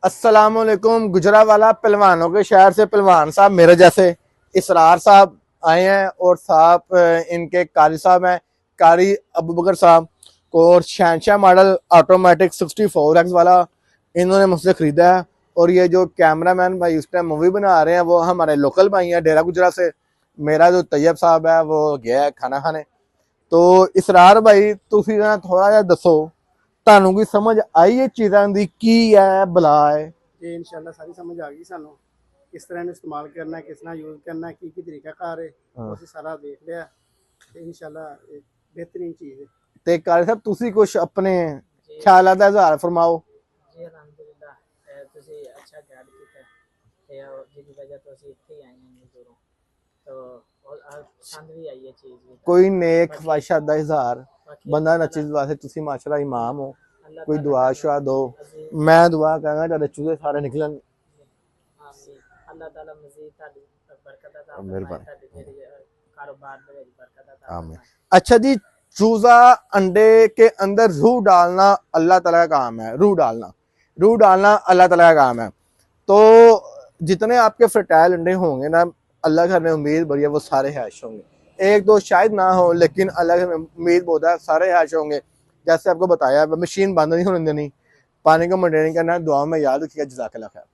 अस्सलामुअलैकुम। गुजरावाला पहलवानों के शहर से पहलवान साहब मेरे जैसे इसरार साहब आए हैं और साहब इनके कारी साहब हैं, कारी अबू बकर साहब को। और शहनशाह मॉडल ऑटोमेटिक 64X वाला इन्होंने मुझसे खरीदा है। और ये जो कैमरामैन भाई उस टाइम मूवी बना रहे हैं वो हमारे लोकल भाई हैं डेरा गुजरा से। मेरा जो तैयब साहब है वो गया है खाना खाने। तो इसरार भाई तुसी ना थोड़ा जिहा दसो ਤੁਹਾਨੂੰ ਕੋਈ ਸਮਝ ਆਈ ਇਹ ਚੀਜ਼ਾਂ ਦੀ ਕੀ ਹੈ ਬਲਾ ਹੈ। ये इंशाल्लाह सारी समझ आ गई सानू किस तरह ने इस्तेमाल करना है, किस तरह यूज करना है, की तरीका कार है हाँ। उसे सारा देख लिया ते इंशाल्लाह एक बेहतरीन चीज है। ਤੇ ਕਾਲੇ ਸਾਹਿਬ ਤੁਸੀਂ ਕੁਝ ਆਪਣੇ ਖਿਆਲਾਂ ਦਾ ਇਜ਼ਹਾਰ ਫਰਮਾਓ। ਜੀ ਅਲਹਮਦੁਲਿਲਾ ਤੁਸੀਂ ਅੱਛਾ ਗਾਈਡ ਕੀਤਾ ਤੇ ਜਿਹਦੀ ਵਜ੍ਹਾ ਤੋਂ ਅਸੀਂ ਇੱਥੇ ਹੀ ਆਏ ਹਾਂ ਇੰਨੀ ਦੂਰੋਂ तो पसंद भी आई है चीज़ भी। ਕੋਈ ਨੇਕ ਖਵਾਇਸ਼ਾਂ ਦਾ ਇਜ਼ਹਾਰ बाकी ਬੰਦਾ ਨਚੀਜ਼ ਵਾਸਤੇ ਤੁਸੀਂ ਮਾਸ਼ਾਅੱਲਾ ਇਮਾਮ ਹੋ, अल्लाह ਕੋਈ ताला ਦੁਆ ਸ਼ੁਆ ਦੋ। मज़ीद ਮੈਂ ਦੁਆ ਕਰਾਂਗਾ ਤੁਹਾਡੇ ਚੂਹੇ ਸਾਰੇ ਨਿਕਲਣ। आमीन। अल्लाह ताला मज़ीद ताली बरकत अता फरमाए, मेहरबानी। ताली जेह्ड़ी कारोबार दे विच बरकत अता आमीन। फरमाए। अच्छा जी, चूजा अंडे के अंदर रूह डालना अल्लाह ताला का काम है। रूह डालना अल्लाह ताला का काम है। तो जितने आपके फर्टाइल अंडे होंगे ना, अल्लाह के घर में उम्मीद बड़ी है वो सारे हैश होंगे। एक दो शायद ना हो लेकिन अल्लाह के घर में उम्मीद बहुत है सारे हैश होंगे। जैसे आपको बताया मशीन बंद नहीं होने देनी, पानी को मेंटेन करना। दुआ में याद रखिएगा। जज़ाकल्लाह खैर।